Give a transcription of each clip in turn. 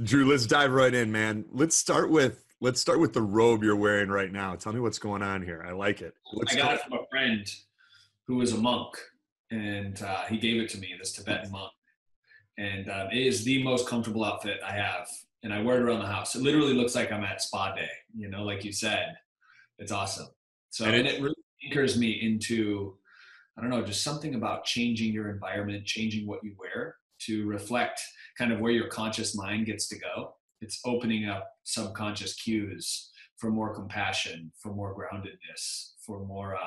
Drew, let's dive right in, man. Let's start with the robe you're wearing right now. Tell me what's going on here. I like it. I got it from a friend who was a monk, and he gave it to me, this Tibetan monk. And it is the most comfortable outfit I have, and I wear it around the house. It literally looks like I'm at spa day, like you said. It's awesome. So, and it really anchors me into, I don't know, just something about changing your environment, changing what you wear to reflect kind of where your conscious mind gets to go. It's opening up subconscious cues for more compassion, for more groundedness, for more,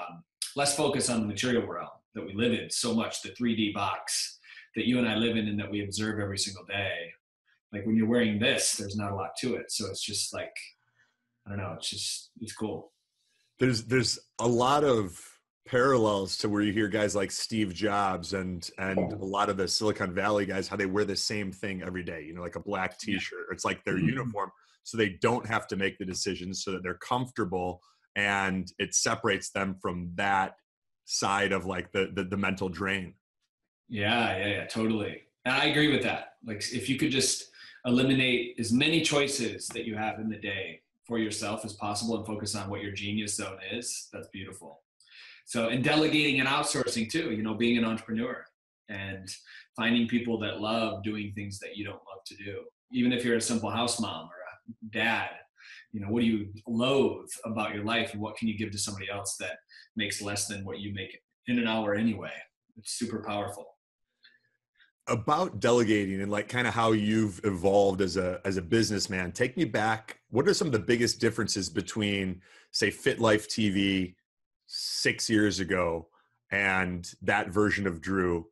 less focus on the material realm that we live in so much, the 3D box that you and I live in and that we observe every single day. Like when you're wearing this, there's not a lot to it. So it's just like, I don't know, it's cool. There's a lot of parallels to where you hear guys like Steve Jobs and a lot of the Silicon Valley guys, how they wear the same thing every day, like a black t-shirt. It's like their uniform, so they don't have to make the decisions, so that they're comfortable, and it separates them from that side of like the mental drain. Yeah, totally. And I agree with that. Like if you could just eliminate as many choices that you have in the day for yourself as possible and focus on what your genius zone is, that's beautiful. So, and delegating and outsourcing too, being an entrepreneur and finding people that love doing things that you don't love to do. Even if you're a simple house mom or a dad, what do you loathe about your life, and what can you give to somebody else that makes less than what you make in an hour anyway? It's super powerful. About delegating and like kind of how you've evolved as a businessman, take me back. What are some of the biggest differences between, say, Fit Life TV 6 years ago and that version of Drew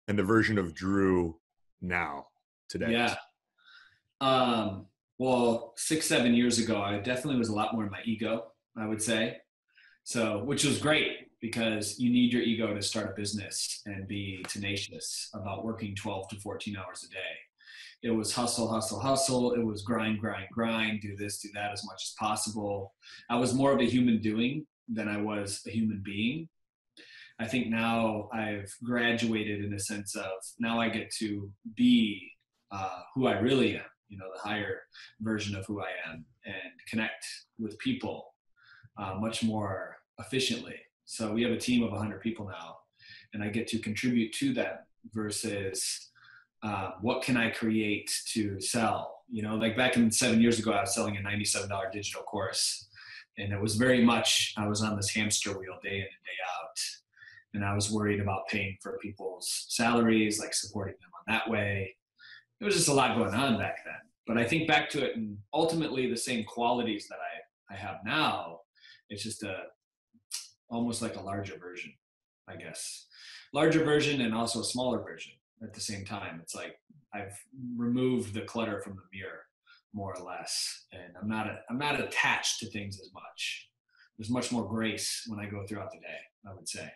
and the version of Drew now today? Yeah. Well, 6-7 years ago, I definitely was a lot more in my ego, I would say. So, which was great, because you need your ego to start a business and be tenacious about working 12 to 14 hours a day. It was hustle, hustle, hustle. It was grind, grind, grind, do this, do that as much as possible. I was more of a human doing than I was a human being. I think now I've graduated in a sense of, now I get to be who I really am, the higher version of who I am, and connect with people much more efficiently. So we have a team of 100 people now, and I get to contribute to them versus what can I create to sell? Like back in 7 years ago, I was selling a $97 digital course, and it was very much, I was on this hamster wheel day in and day out, and I was worried about paying for people's salaries, like supporting them on that way. It was just a lot going on back then. But I think back to it, and ultimately the same qualities that I have now, it's just almost like a larger version, I guess. Larger version and also a smaller version at the same time. It's like I've removed the clutter from the mirror, more or less, and I'm not attached to things as much. There's much more grace when I go throughout the day, I would say.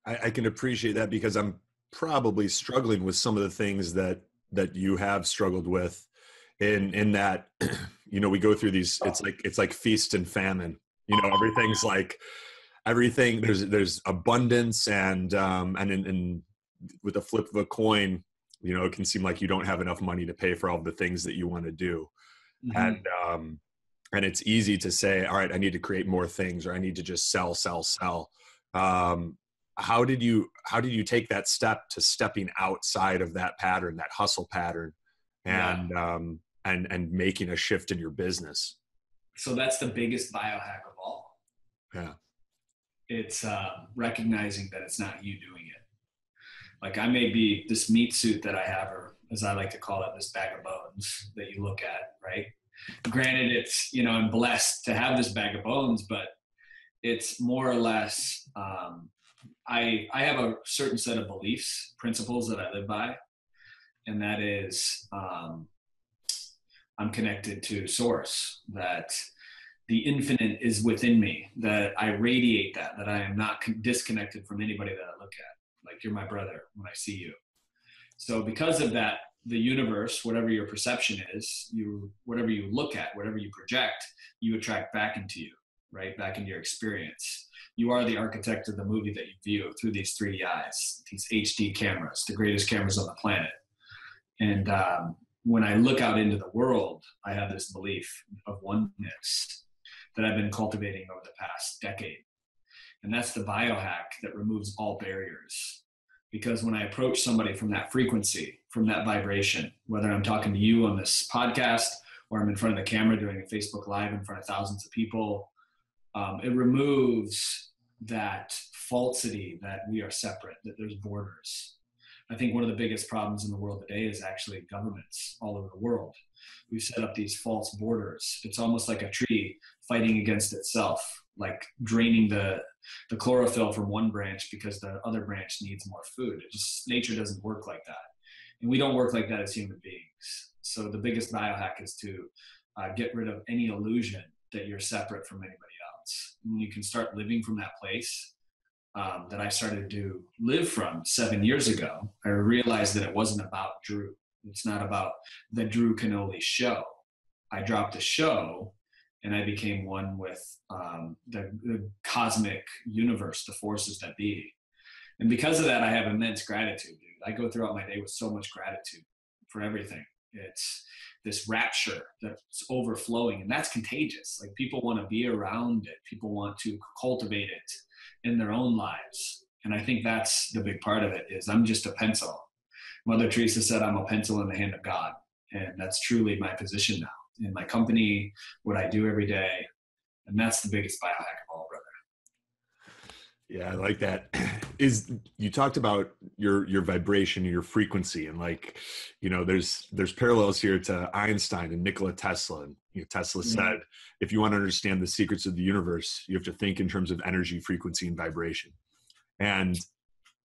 I can appreciate that, because I'm probably struggling with some of the things that you have struggled with in that, we go through these, it's like feast and famine, everything's like everything. There's abundance and with a flip of a coin, it can seem like you don't have enough money to pay for all the things that you want to do. Mm-hmm. And it's easy to say, all right, I need to create more things, or I need to just sell. How did you take that step to stepping outside of that pattern, that hustle pattern, and making a shift in your business? So that's the biggest biohack of all. Yeah. It's recognizing that it's not you doing it. Like I may be this meat suit that I have, or as I like to call it, this bag of bones that you look at, right? Granted, it's, I'm blessed to have this bag of bones, but it's more or less, I have a certain set of beliefs, principles that I live by. And that is, I'm connected to source, that the infinite is within me, that I radiate that I am not disconnected from anybody that I look at. Like you're my brother when I see you. So because of that, the universe, whatever your perception is, whatever you look at, whatever you project, you attract back into you, right? Back into your experience. You are the architect of the movie that you view through these 3D eyes, these HD cameras, the greatest cameras on the planet. And when I look out into the world, I have this belief of oneness that I've been cultivating over the past decade. And that's the biohack that removes all barriers. Because when I approach somebody from that frequency, from that vibration, whether I'm talking to you on this podcast or I'm in front of the camera doing a Facebook Live in front of thousands of people, it removes that falsity that we are separate, that there's borders. I think one of the biggest problems in the world today is actually governments all over the world. We've set up these false borders. It's almost like a tree fighting against itself, like draining the chlorophyll from one branch because the other branch needs more food. Nature doesn't work like that. And we don't work like that as human beings. So the biggest biohack is to get rid of any illusion that you're separate from anybody else. And you can start living from that place that I started to live from 7 years ago. I realized that it wasn't about Drew. It's not about the Drew Canole show. I dropped the show and I became one with the cosmic universe, the forces that be. And because of that, I have immense gratitude, dude. I go throughout my day with so much gratitude for everything. It's this rapture that's overflowing, and that's contagious. Like, people want to be around it. People want to cultivate it in their own lives. And I think that's the big part of it, is I'm just a pencil. Mother Teresa said, I'm a pencil in the hand of God. And that's truly my position now in my company, what I do every day. And that's the biggest biohack of all, brother. Yeah, I like that. You talked about your vibration, your frequency, and like, there's parallels here to Einstein and Nikola Tesla. And Tesla said, if you want to understand the secrets of the universe, you have to think in terms of energy, frequency, and vibration. And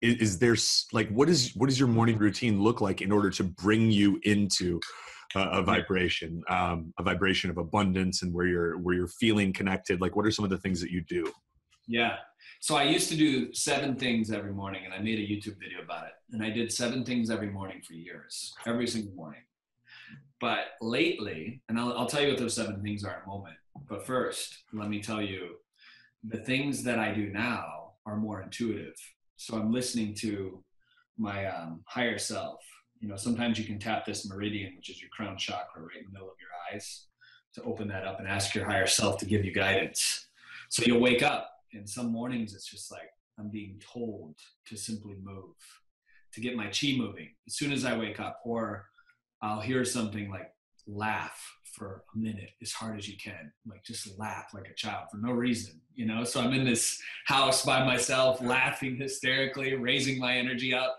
is there, like, what does your morning routine look like in order to bring you into a vibration of abundance, and where you're feeling connected? Like, what are some of the things that you do? Yeah. So I used to do 7 things every morning, and I made a YouTube video about it. And I did 7 things every morning for years, every single morning. But lately, and I'll tell you what those 7 things are in a moment. But first, let me tell you, the things that I do now are more intuitive. So I'm listening to my higher self. Sometimes you can tap this meridian, which is your crown chakra, right in the middle of your eyes, to open that up and ask your higher self to give you guidance. So you'll wake up, and some mornings it's just like I'm being told to simply move, to get my chi moving as soon as I wake up. Or I'll hear something like, laugh for a minute as hard as you can, like just laugh like a child for no reason, So I'm in this house by myself, laughing hysterically, raising my energy up.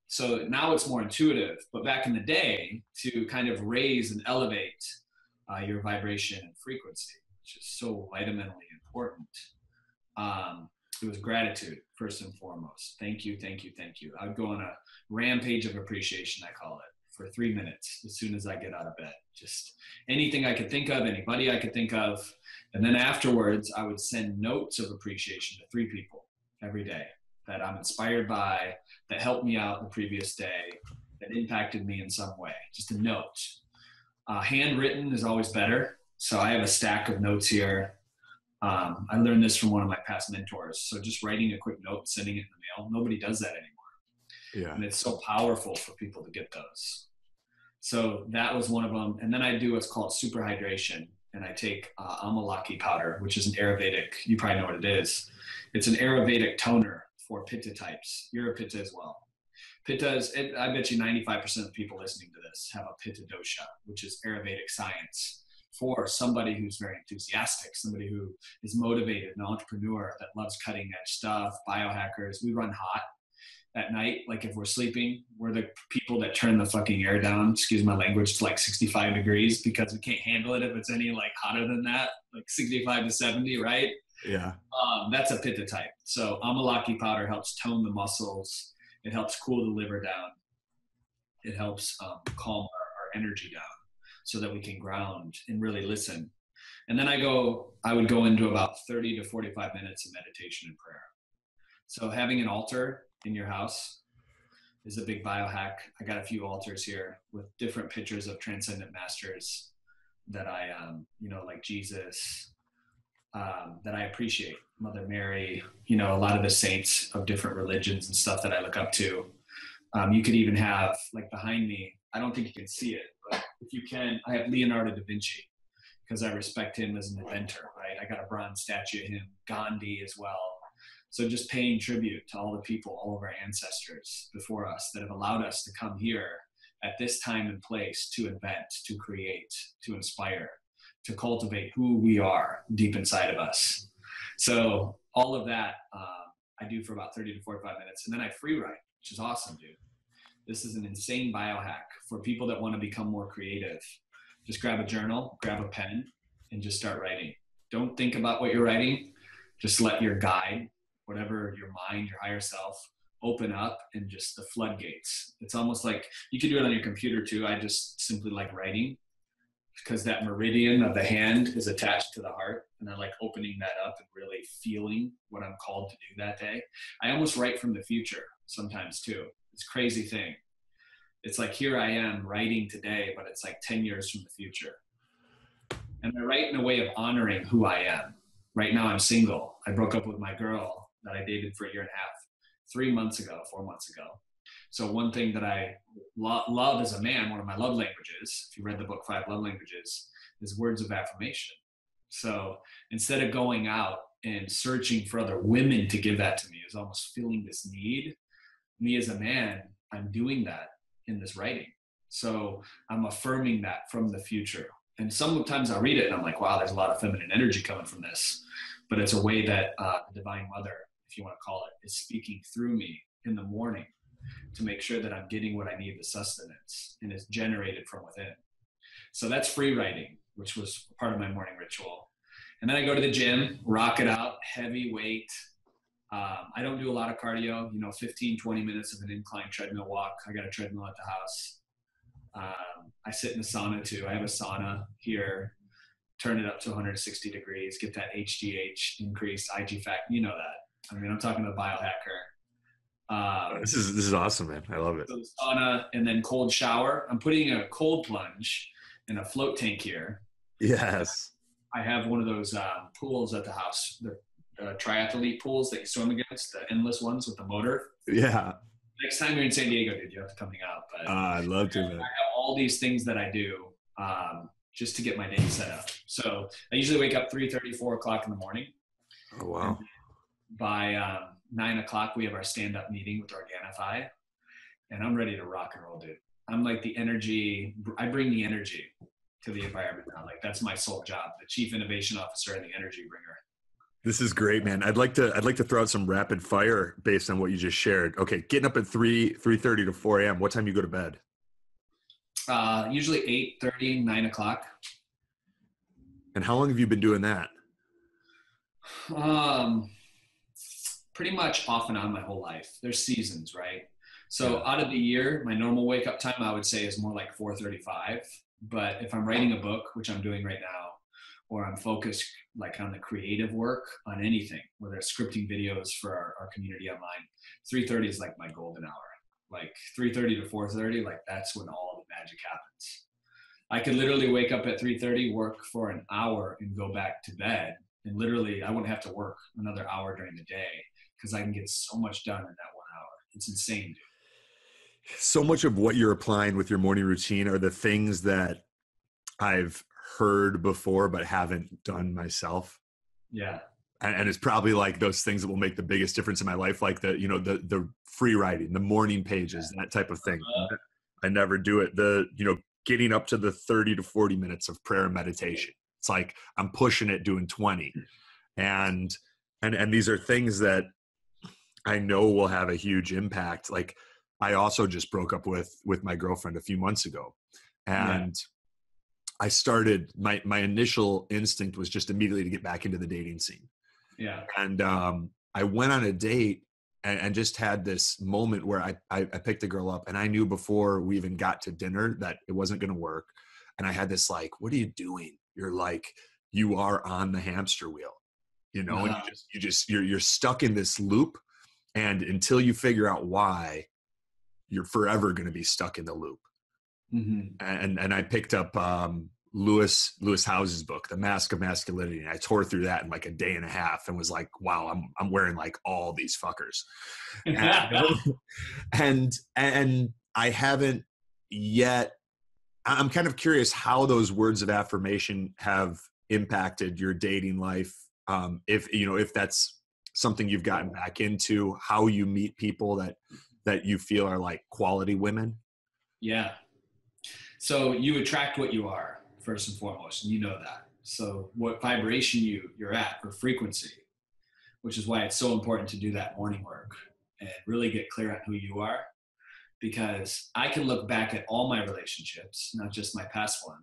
So now it's more intuitive. But back in the day, to kind of raise and elevate your vibration and frequency, which is so vitally important, it was gratitude first and foremost. Thank you, thank you, thank you. I would go on a rampage of appreciation, I call it, for 3 minutes as soon as I get out of bed. Just anything I could think of, anybody I could think of. And then afterwards, I would send notes of appreciation to 3 people every day that I'm inspired by, that helped me out the previous day, that impacted me in some way. Just a note. Handwritten is always better. So I have a stack of notes here. I learned this from one of my past mentors. So just writing a quick note, sending it in the mail. Nobody does that anymore. Yeah. And it's so powerful for people to get those. So that was one of them. And then I do what's called super hydration. And I take amalaki powder, which is an Ayurvedic, you probably know what it is. It's an Ayurvedic toner for Pitta types. You're a Pitta as well. Pitta is, I bet you 95% of people listening to this have a Pitta dosha, which is Ayurvedic science for somebody who's very enthusiastic, somebody who is motivated, an entrepreneur that loves cutting edge stuff, biohackers. We run hot at night. Like, if we're sleeping, we're the people that turn the fucking air down, excuse my language, to like 65 degrees because we can't handle it if it's any like hotter than that, like 65 to 70, right? Yeah. That's a Pitta type. So amalaki powder helps tone the muscles. It helps cool the liver down. It helps calm our energy down so that we can ground and really listen. And then I would go into about 30 to 45 minutes of meditation and prayer. So having an altar in your house is a big biohack. I got a few altars here with different pictures of transcendent masters that I, like Jesus, that I appreciate. Mother Mary, a lot of the saints of different religions and stuff that I look up to. You could even have, like behind me, I don't think you can see it, but if you can, I have Leonardo da Vinci because I respect him as an inventor, right? I got a bronze statue of him, Gandhi as well. So just paying tribute to all the people, all of our ancestors before us that have allowed us to come here at this time and place to invent, to create, to inspire, to cultivate who we are deep inside of us. So all of that I do for about 30 to 45 minutes. And then I free write, which is awesome, dude. This is an insane biohack for people that want to become more creative. Just grab a journal, grab a pen, and just start writing. Don't think about what you're writing. Just let your guide, whatever your mind, your higher self, open up and just the floodgates. It's almost like you can do it on your computer too. I just simply like writing because that meridian of the hand is attached to the heart. And I like opening that up and really feeling what I'm called to do that day. I almost write from the future sometimes too. It's a crazy thing. It's like, here I am writing today, but it's like 10 years from the future. And I write in a way of honoring who I am. Right now I'm single. I broke up with my girl that I dated for a year and a half, 4 months ago. So one thing that I love as a man, one of my love languages, if you read the book 5 Love Languages, is words of affirmation. So instead of going out and searching for other women to give that to me, is almost feeling this need. Me as a man, I'm doing that in this writing. So I'm affirming that from the future. And sometimes I'll read it and I'm like, wow, there's a lot of feminine energy coming from this. But it's a way that the Divine Mother, if you want to call it, is speaking through me in the morning to make sure that I'm getting what I need, the sustenance, and it's generated from within. So that's free writing, which was part of my morning ritual. And then I go to the gym, rock it out, heavy weight. I don't do a lot of cardio, 15, 20 minutes of an incline treadmill walk. I got a treadmill at the house. I sit in the sauna too. I have a sauna here, turn it up to 160 degrees, get that HGH increased IG factor. You know that. I mean, I'm talking to a biohacker. This is awesome, man. I love it. So the sauna and then cold shower. I'm putting a cold plunge in a float tank here. Yes. I have one of those pools at the house, the triathlete pools that you swim against, the endless ones with the motor. Yeah. Next time you're in San Diego, dude, you have to come hang out. But I'd love to, man. I have all these things that I do just to get my day set up. So I usually wake up 3:30, 4 o'clock in the morning. Oh, wow. By 9 o'clock, we have our stand-up meeting with Organifi, and I'm ready to rock and roll, dude. I'm like the energy. I bring the energy to the environment now. Like that's my sole job, the chief innovation officer and the energy bringer. This is great, man. I'd like to throw out some rapid fire based on what you just shared. Okay, getting up at 3:30 to 4 a.m. What time you go to bed? Usually 8:30, 9 o'clock. And how long have you been doing that? Pretty much off and on my whole life. There's seasons, right? So out of the year, my normal wake up time, I would say, is more like 4:35. But if I'm writing a book, which I'm doing right now, or I'm focused like on the creative work on anything, whether it's scripting videos for our community online, 3:30 is like my golden hour. Like 3:30 to 4:30, like that's when all the magic happens. I could literally wake up at 3:30, work for an hour and go back to bed. And literally I wouldn't have to work another hour during the day because I can get so much done in that 1 hour. It's insane, dude. So much of what you're applying with your morning routine are the things that I've heard before but haven't done myself. Yeah. And it's probably like those things that will make the biggest difference in my life, like the free writing, the morning pages, that type of thing. I never do it. Getting up to the 30 to 40 minutes of prayer and meditation. It's like I'm pushing it, doing 20. And these are things that I know will have a huge impact. Like I also just broke up with my girlfriend a few months ago. And I started, my initial instinct was just immediately to get back into the dating scene. Yeah. And I went on a date and just had this moment where I picked the girl up and I knew before we even got to dinner that it wasn't going to work. And I had this like, what are you doing? You're like, you are on the hamster wheel, and you're stuck in this loop. And until you figure out why, you're forever going to be stuck in the loop. Mm-hmm. And I picked up Lewis House's book, The Mask of Masculinity. And I tore through that in like a day and a half and was like, wow, I'm wearing like all these fuckers. And I haven't yet I'm kind of curious how those words of affirmation have impacted your dating life. If that's something you've gotten back into, how you meet people that you feel are like quality women. Yeah. So you attract what you are first and foremost, and you know that. So what vibration you're at, or frequency, which is why it's so important to do that morning work and really get clear on who you are. Because I can look back at all my relationships, not just my past one,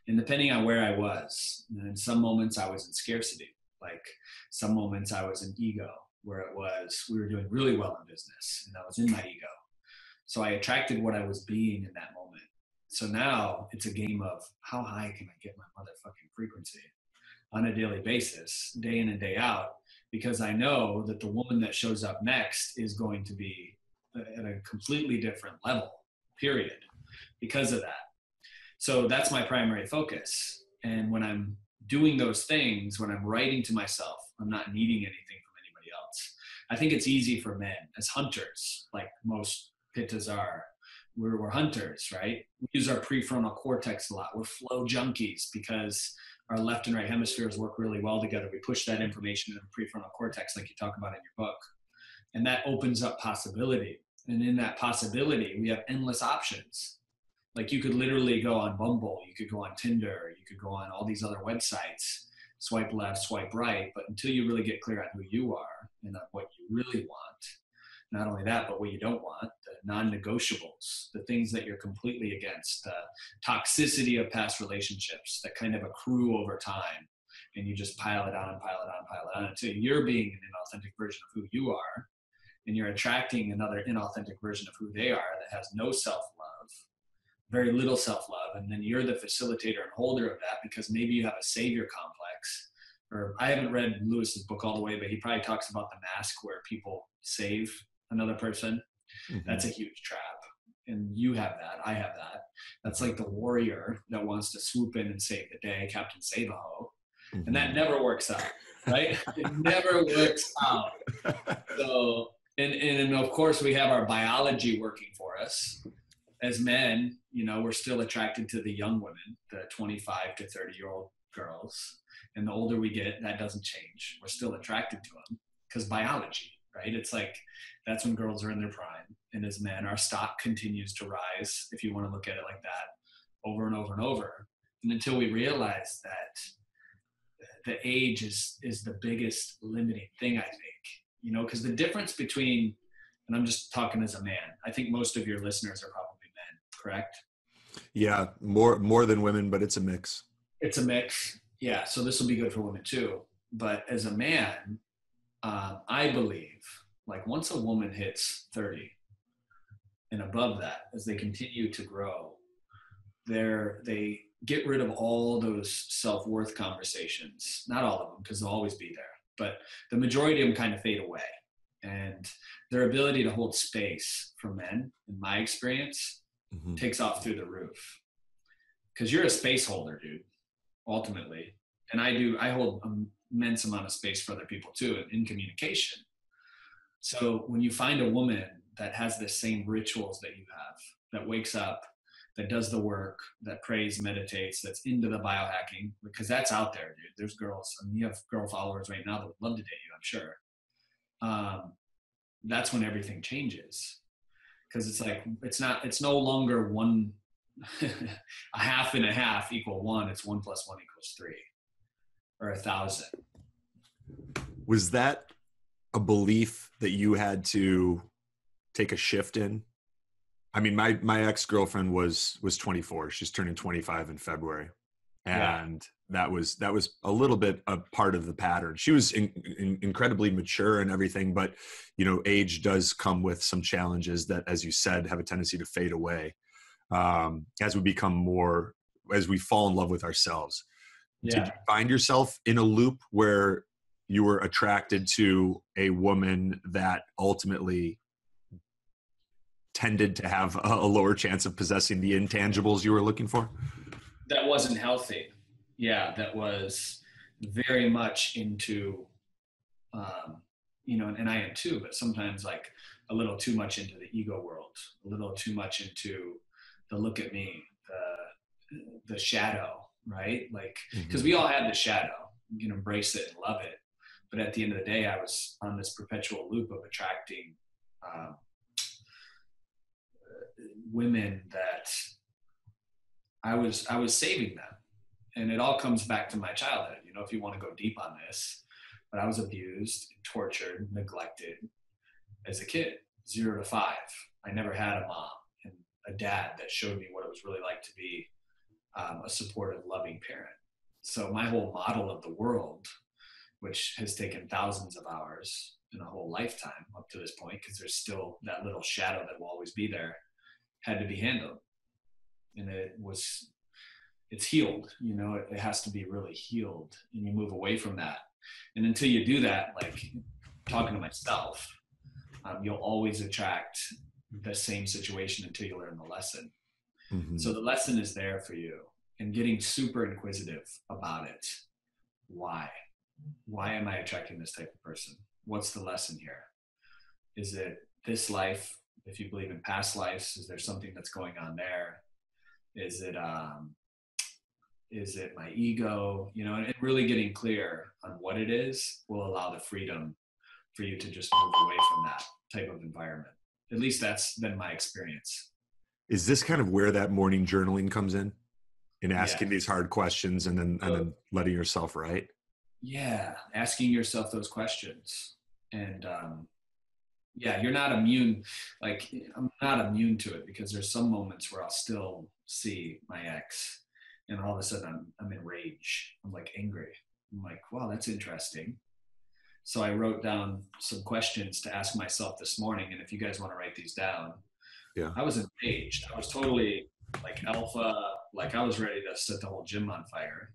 and depending on where I was, and in some moments I was in scarcity, like some moments I was in ego, where it was we were doing really well in business and I was in my ego. So I attracted what I was being in that moment. So now it's a game of how high can I get my motherfucking frequency on a daily basis, day in and day out, because I know that the woman that shows up next is going to be at a completely different level, period, because of that. So that's my primary focus. And when I'm doing those things, when I'm writing to myself, I'm not needing anything from anybody else. I think it's easy for men as hunters, like most pittas are. We're hunters, right? We use our prefrontal cortex a lot. We're flow junkies because our left and right hemispheres work really well together. We push that information into the prefrontal cortex, like you talk about in your book. And that opens up possibility. And in that possibility, we have endless options. Like you could literally go on Bumble, you could go on Tinder, you could go on all these other websites, swipe left, swipe right. But until you really get clear on who you are and what you really want, not only that, but what you don't want, the non-negotiables, the things that you're completely against, the toxicity of past relationships that kind of accrue over time. And you just pile it on, pile it on, pile it on until you're being an inauthentic version of who you are. And you're attracting another inauthentic version of who they are that has no self-love, very little self-love. And then you're the facilitator and holder of that because maybe you have a savior complex. Or I haven't read Lewis's book all the way, but he probably talks about the mask where people save another person. Mm-hmm. That's a huge trap. And you have that. I have that. That's like the warrior that wants to swoop in and save the day, Captain Save-A-Ho. Mm-hmm. And that never works out, right? It never works out. So, and of course, we have our biology working for us. As men, we're still attracted to the young women, the 25 to 30-year-old girls. And the older we get, that doesn't change. We're still attracted to them because biology, right? It's like that's when girls are in their prime. And as men, our stock continues to rise, if you want to look at it like that, over and over and over. And until we realize that the age is the biggest limiting thing, I think. Because the difference between, and I'm just talking as a man, I think most of your listeners are probably men, correct? Yeah, more than women, but it's a mix. It's a mix. Yeah, so this will be good for women too. But as a man, I believe, like once a woman hits 30 and above that, as they continue to grow, they get rid of all those self-worth conversations. Not all of them, because they'll always be there. But the majority of them kind of fade away. And their ability to hold space for men, in my experience, mm-hmm. takes off through the roof. Because you're a space holder, dude, ultimately. And I hold an immense amount of space for other people too, in communication. So when you find a woman that has the same rituals that you have, that wakes up, that does the work, that prays, meditates, that's into the biohacking, because that's out there, dude. There's girls, you have girl followers right now that would love to date you, I'm sure. That's when everything changes. Because it's like, it's no longer one, a half and a half equal one. It's 1 + 1 = 3 or 1,000. Was that a belief that you had to take a shift in? I mean, my ex-girlfriend was 24. She's turning 25 in February. And that was a little bit a part of the pattern. She was incredibly mature and everything, but age does come with some challenges that, as you said, have a tendency to fade away as we fall in love with ourselves. Yeah. Did you find yourself in a loop where you were attracted to a woman that ultimately tended to have a lower chance of possessing the intangibles you were looking for? That wasn't healthy. Yeah, that was very much into, and I am too, but sometimes like a little too much into the ego world, a little too much into the look at me, the shadow, right? Like, because Mm-hmm. we all have the shadow. You can embrace it and love it. But at the end of the day, I was on this perpetual loop of attracting women that I was saving them. And it all comes back to my childhood, you know, if you want to go deep on this. But I was abused, tortured, neglected as a kid, 0 to 5. I never had a mom and a dad that showed me what it was really like to be a supportive, loving parent. So my whole model of the world, which has taken thousands of hours in a whole lifetime up to this point, because there's still that little shadow that will always be there, had to be handled. And it's healed, you know, it has to be really healed, and you move away from that. And until you do that, like talking to myself, you'll always attract the same situation until you learn the lesson. Mm-hmm. So the lesson is there for you, and getting super inquisitive about it. Why am I attracting this type of person? What's the lesson here? Is it this life? If you believe in past lives, is there something that's going on there? Is it my ego? You know, and really getting clear on what it is will allow the freedom for you to just move away from that type of environment. At least that's been my experience. Is this kind of where that morning journaling comes in asking these hard questions and then letting yourself write? Yeah, asking yourself those questions. And you're not immune. Like, I'm not immune to it, because there's some moments where I'll still see my ex, and all of a sudden I'm in rage. I'm like angry. I'm like, wow, that's interesting. So I wrote down some questions to ask myself this morning. And if you guys want to write these down, Yeah. I was enraged. I was totally like alpha, like I was ready to set the whole gym on fire.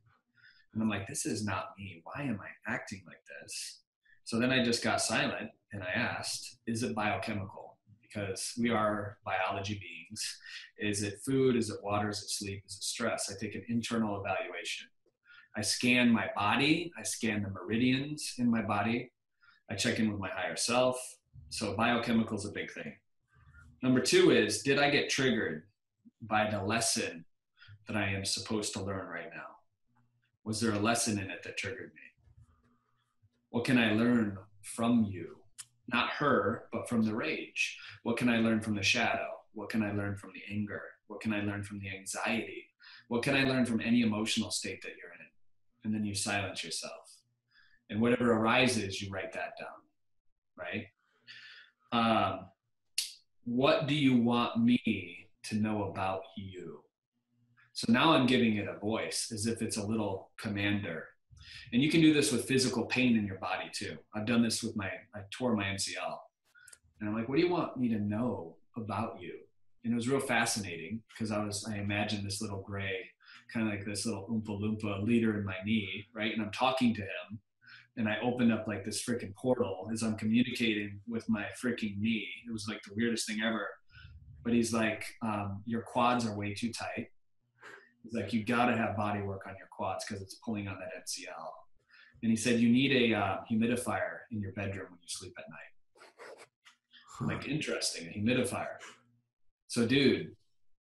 And I'm like, this is not me. Why am I acting like this? So then I just got silent and I asked, is it biochemical? Because we are biology beings. Is it food? Is it water? Is it sleep? Is it stress? I take an internal evaluation. I scan my body. I scan the meridians in my body. I check in with my higher self. So biochemical is a big thing. Number 2 is, did I get triggered by the lesson that I am supposed to learn right now? Was there a lesson in it that triggered me? What can I learn from you? Not her, but from the rage. What can I learn from the shadow? What can I learn from the anger? What can I learn from the anxiety? What can I learn from any emotional state that you're in? And then you silence yourself. And whatever arises, you write that down, right? What do you want me to know about you? So now I'm giving it a voice, as if it's a little commander. And you can do this with physical pain in your body too. I've done this with I tore my MCL. And I'm like, what do you want me to know about you? And it was real fascinating, because I imagined this little gray, kind of like this little Oompa Loompa leader in my knee, right? And I'm talking to him. And I opened up like this freaking portal as I'm communicating with my freaking knee. It was like the weirdest thing ever. But he's like, your quads are way too tight. He's like, you got to have body work on your quads because it's pulling on that MCL. And he said, you need a humidifier in your bedroom when you sleep at night. I'm like, interesting, a humidifier. So dude,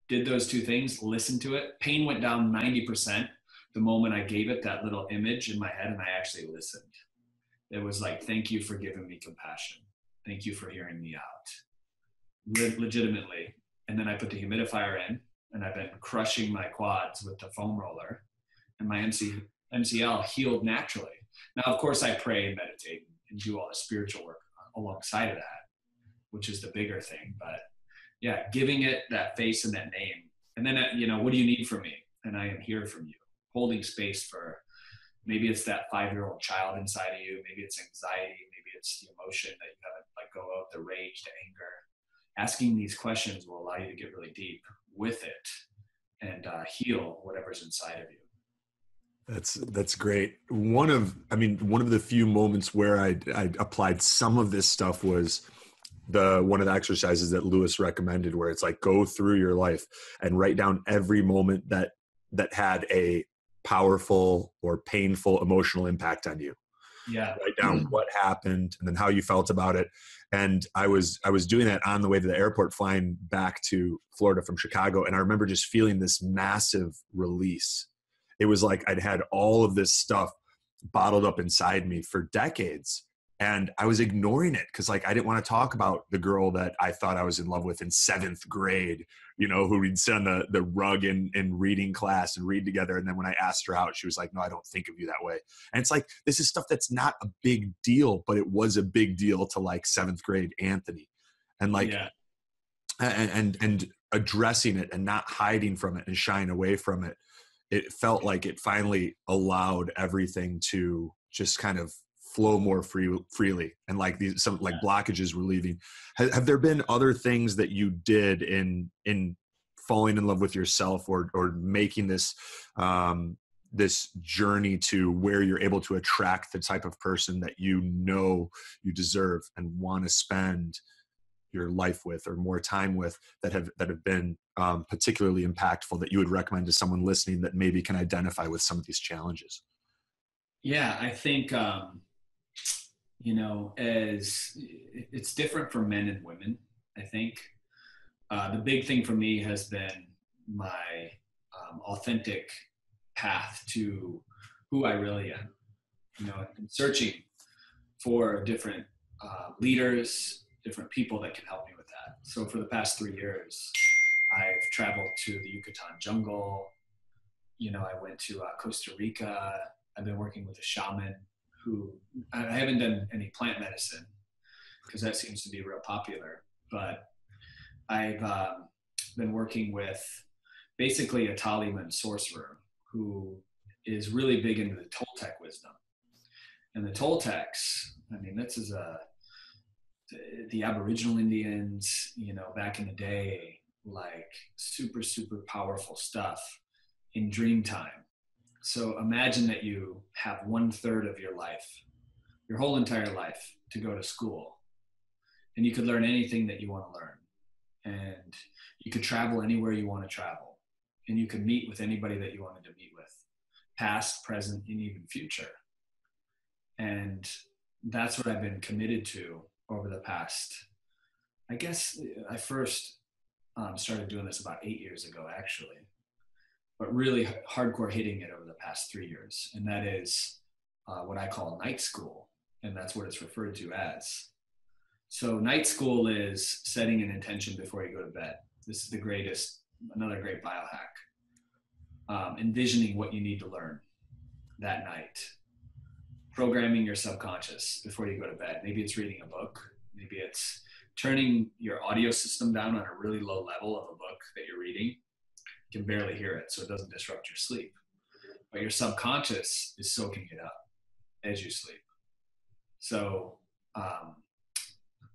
did those 2 things, listen to it. Pain went down 90% the moment I gave it that little image in my head and I actually listened. It was like, thank you for giving me compassion. Thank you for hearing me out. Legitimately. And then I put the humidifier in, and I've been crushing my quads with the foam roller, and my MCL healed naturally. Now, of course, I pray and meditate and do all the spiritual work alongside of that, which is the bigger thing. But yeah, giving it that face and that name. And then, what do you need from me? And I am here from you, holding space for, maybe it's that 5-year-old child inside of you. Maybe it's anxiety. Maybe it's the emotion that you haven't let go of, the rage, the anger. Asking these questions will allow you to get really deep with it and heal whatever's inside of you. That's great. One of the few moments where I applied some of this stuff was one of the exercises that Lewis recommended, where it's like, go through your life and write down every moment that had a powerful or painful emotional impact on you. Yeah. write down what happened and then how you felt about it. And I was doing that on the way to the airport, flying back to Florida from Chicago. And I remember just feeling this massive release. It was like I'd had all of this stuff bottled up inside me for decades. And I was ignoring it because like I didn't want to talk about the girl that I thought I was in love with in seventh grade, you know, who we'd sit on the rug in reading class and read together. And then when I asked her out, she was like, no, I don't think of you that way. And it's like, this is stuff that's not a big deal, but it was a big deal to like seventh grade Anthony. And like, Yeah. and addressing it and not hiding from it and shying away from it, it felt like it finally allowed everything to just kind of flow more freely. And like these, some like blockages were leaving. Have there been other things that you did in falling in love with yourself or making this, this journey to where you're able to attract the type of person that you know you deserve and want to spend your life with or more time with, that have been particularly impactful, that you would recommend to someone listening that maybe can identify with some of these challenges? Yeah, I think you know, as it's different for men and women. I think the big thing for me has been my authentic path to who I really am. You know, I've been searching for different leaders, different people that can help me with that. So for the past 3 years, I've traveled to the Yucatan jungle. You know, I went to Costa Rica. I've been working with a shaman who, I haven't done any plant medicine because that seems to be real popular, but I've been working with basically a Taliban sorcerer who is really big into the Toltec wisdom. And the Toltecs, I mean, this is the Aboriginal Indians, you know, back in the day, like super, super powerful stuff in dream time. So imagine that you have 1/3 of your life, your whole entire life, to go to school, and you could learn anything that you want to learn, and you could travel anywhere you want to travel, and you could meet with anybody that you wanted to meet with, past, present, and even future. And that's what I've been committed to over the past, I guess I first started doing this about 8 years ago, actually, but really hardcore hitting it over the past 3 years. And that is what I call night school. And that's what it's referred to as. So night school is setting an intention before you go to bed. This is the greatest, another great biohack. Envisioning what you need to learn that night. Programming your subconscious before you go to bed. Maybe it's reading a book. Maybe it's turning your audio system down on a really low level of a book that you're reading. You can barely hear it, so it doesn't disrupt your sleep. But your subconscious is soaking it up as you sleep. So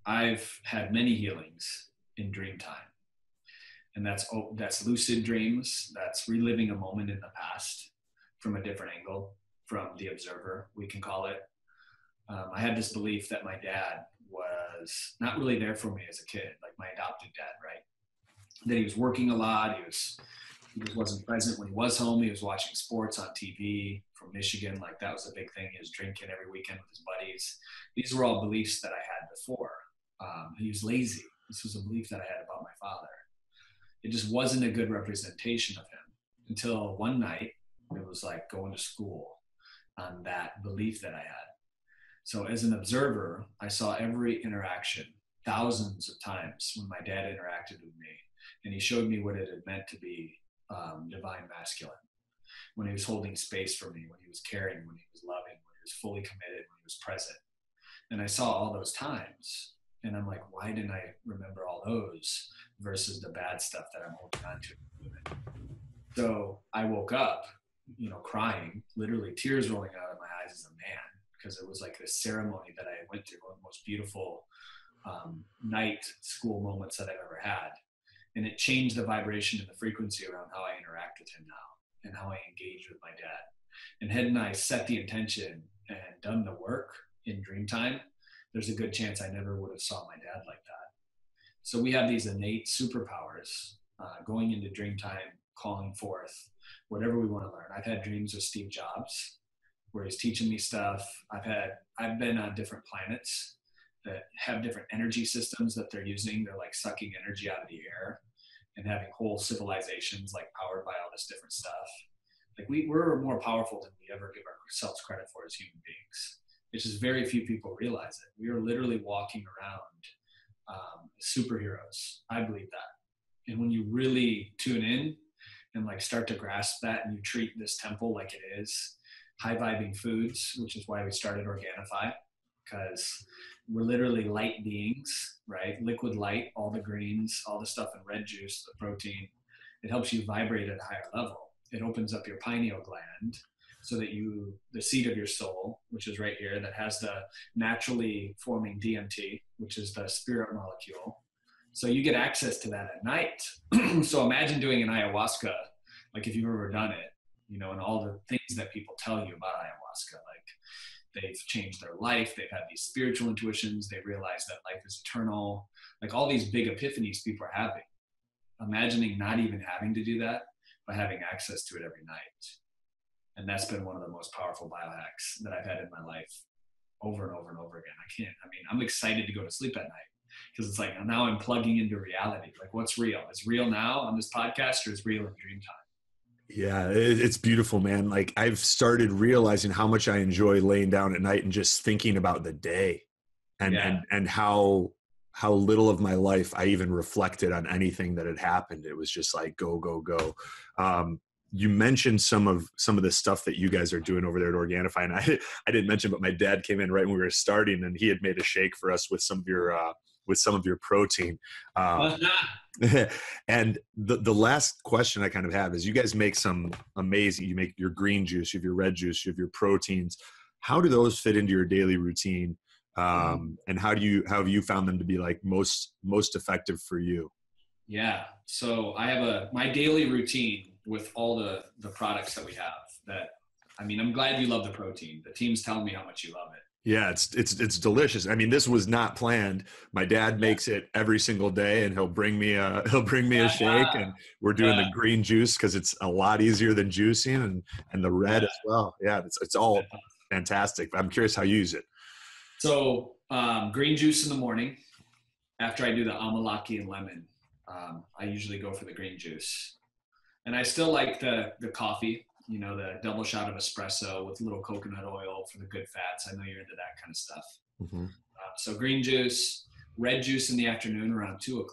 I've had many healings in dream time. And that's lucid dreams. That's reliving a moment in the past from a different angle, from the observer, we can call it. I had this belief that my dad was not really there for me as a kid, like my adopted dad, right? That he was working a lot. He just wasn't present when he was home. He was watching sports on TV from Michigan. Like that was a big thing. He was drinking every weekend with his buddies. These were all beliefs that I had before. He was lazy. This was a belief that I had about my father. It just wasn't a good representation of him until one night it was like going to school on that belief that I had. So as an observer, I saw every interaction thousands of times when my dad interacted with me, and he showed me what it had meant to be divine masculine, when he was holding space for me, when he was caring, when he was loving, when he was fully committed, when he was present. And I saw all those times, and I'm like, why didn't I remember all those versus the bad stuff that I'm holding on to? So I woke up, you know, crying, literally tears rolling out of my eyes as a man, because it was like this ceremony that I went through, one of the most beautiful night school moments that I've ever had. And it changed the vibration and the frequency around how I interact with him now and how I engage with my dad. And hadn't I set the intention and done the work in dream time, there's a good chance I never would have saw my dad like that. So we have these innate superpowers going into dream time, calling forth whatever we want to learn. I've had dreams with Steve Jobs. where he's teaching me stuff. I've been on different planets that have different energy systems that they're using. They're like sucking energy out of the air and having whole civilizations like powered by all this different stuff. Like we're more powerful than we ever give ourselves credit for as human beings. It's just very few people realize it. We are literally walking around superheroes. I believe that. And when you really tune in and like start to grasp that, and you treat this temple like it is, high vibing foods, which is why we started Organifi, because we're literally light beings, right? Liquid light, all the greens, all the stuff in red juice, the protein, it helps you vibrate at a higher level. It opens up your pineal gland so that the seat of your soul, which is right here, that has the naturally forming DMT, which is the spirit molecule. So you get access to that at night. So imagine doing an ayahuasca, like if you've ever done it, and all the things that people tell you about ayahuasca, like they've changed their life, they've had these spiritual intuitions, they realize that life is eternal, like all these big epiphanies people are having. Imagining not even having to do that, but having access to it every night. And that's been one of the most powerful biohacks that I've had in my life over and over and over again. I'm excited to go to sleep at night because it's like now I'm plugging into reality. Like what's real? Is real now on this podcast, or is real in dream time? Yeah, it's beautiful, man. Like I've started realizing how much I enjoy laying down at night and just thinking about the day and how little of my life I even reflected on anything that had happened. It was just like, go, go, go. You mentioned some of the stuff that you guys are doing over there at Organifi. And I didn't mention, but my dad came in right when we were starting, and he had made a shake for us with some of your protein. And the last question I kind of have is, you guys make some amazing, you make your green juice, you have your red juice, you have your proteins. How do those fit into your daily routine? And how have you found them to be like most effective for you? Yeah. So I have my daily routine with all the products that we have I'm glad you love the protein. The team's telling me how much you love it. Yeah, it's delicious. I mean, this was not planned. My dad makes it every single day, and he'll bring me a shake, and we're doing the green juice because it's a lot easier than juicing, and the red as well. Yeah, it's all fantastic. I'm curious how you use it. So green juice in the morning. After I do the amalaki and lemon, I usually go for the green juice. And I still like the coffee, the double shot of espresso with a little coconut oil for the good fats. I know you're into that kind of stuff. Mm-hmm. So green juice, red juice in the afternoon around 2:00.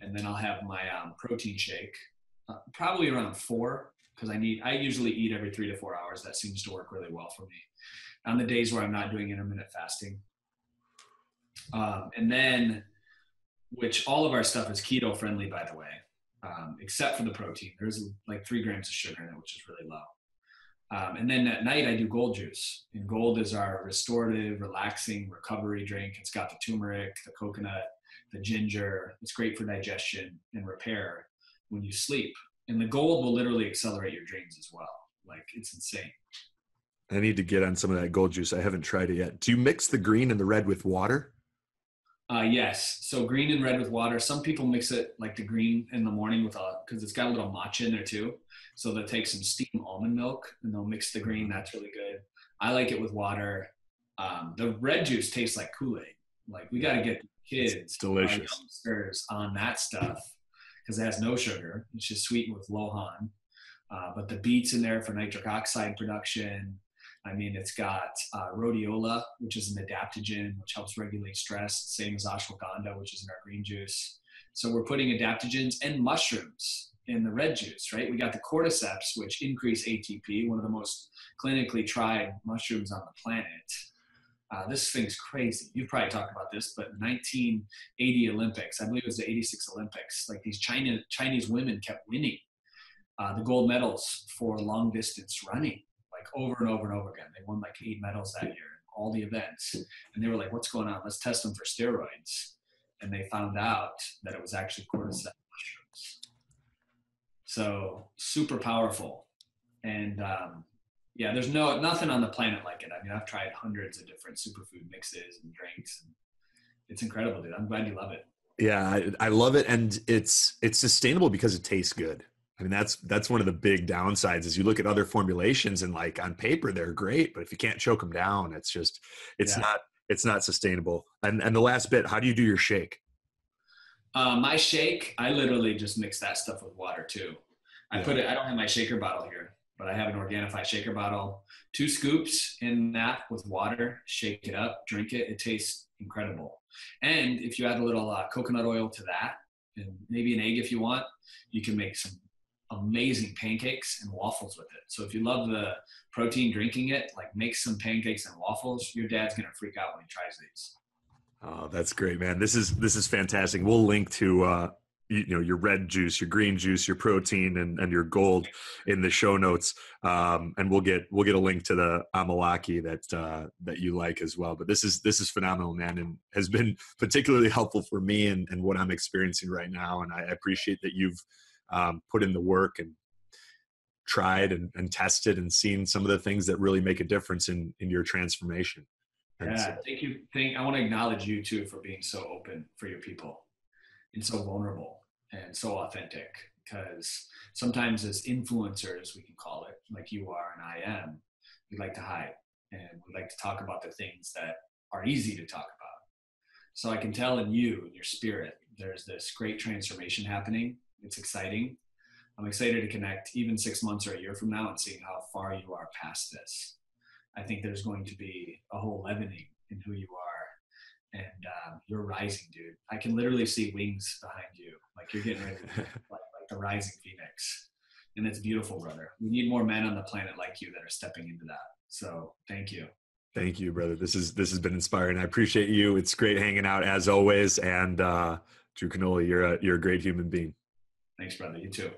And then I'll have my protein shake, probably around 4, because I usually eat every 3 to 4 hours. That seems to work really well for me on the days where I'm not doing intermittent fasting. And then, which all of our stuff is keto friendly, by the way. Except for the protein. There's like 3 grams of sugar in it, which is really low. And then at night I do gold juice. And gold is our restorative, relaxing recovery drink. It's got the turmeric, the coconut, the ginger. It's great for digestion and repair when you sleep. And the gold will literally accelerate your dreams as well. Like it's insane. I need to get on some of that gold juice. I haven't tried it yet. Do you mix the green and the red with water? Yes. So green and red with water. Some people mix it like the green in the morning because it's got a little matcha in there too. So they'll take some steamed almond milk and they'll mix the green. That's really good. I like it with water. The red juice tastes like Kool-Aid. Like we got to get kids, it's delicious, youngsters on that stuff because it has no sugar. It's just sweetened with Lohan. But the beets in there for nitric oxide production. It's got rhodiola, which is an adaptogen, which helps regulate stress, same as ashwagandha, which is in our green juice. So we're putting adaptogens and mushrooms in the red juice, right? We got the cordyceps, which increase ATP, one of the most clinically tried mushrooms on the planet. This thing's crazy. You've probably talked about this, but 1980 Olympics, I believe it was the 86 Olympics, like these Chinese women kept winning the gold medals for long distance running. Like over and over and over again. They won like 8 medals that year in all the events. And they were like, what's going on? Let's test them for steroids. And they found out that it was actually cordyceps mushrooms. So super powerful. And there's nothing on the planet like it. I've tried hundreds of different superfood mixes and drinks. And it's incredible, dude. I'm glad you love it. Yeah, I love it. And it's sustainable because it tastes good. I mean, that's one of the big downsides is you look at other formulations and like on paper, they're great, but if you can't choke them down, it's just, it's Yeah. not, it's not sustainable. And the last bit, how do you do your shake? My shake, I literally just mix that stuff with water too. Yeah. I don't have my shaker bottle here, but I have an Organifi shaker bottle. 2 scoops in that with water, shake it up, drink it. It tastes incredible. And if you add a little coconut oil to that, and maybe an egg if you want, you can make some amazing pancakes and waffles with it. So if you love the protein drinking it, like make some pancakes and waffles. Your dad's going to freak out when he tries these. Oh, that's great, man. This is fantastic. We'll link to your red juice, your green juice, your protein, and your gold in the show notes. And we'll get a link to the amalaki that you like as well. But this is phenomenal, man, and has been particularly helpful for me and what I'm experiencing right now. And I appreciate that you've put in the work and tried and tested and seen some of the things that really make a difference in your transformation. And Yeah, thank you. I want to acknowledge you too for being so open for your people and so vulnerable and so authentic. Because sometimes as influencers, we can call it, like you are and I am, we like to hide and we like to talk about the things that are easy to talk about. So I can tell in you, in your spirit, there's this great transformation happening. It's exciting. I'm excited to connect even 6 months or a year from now and seeing how far you are past this. I think there's going to be a whole leavening in who you are, and you're rising, dude. I can literally see wings behind you, like you're getting ready to be like the rising phoenix, and it's beautiful, brother. We need more men on the planet like you that are stepping into that. So thank you. Thank you, brother. This has been inspiring. I appreciate you. It's great hanging out as always. And Drew Canole, you're a great human being. Thanks, brother. You too.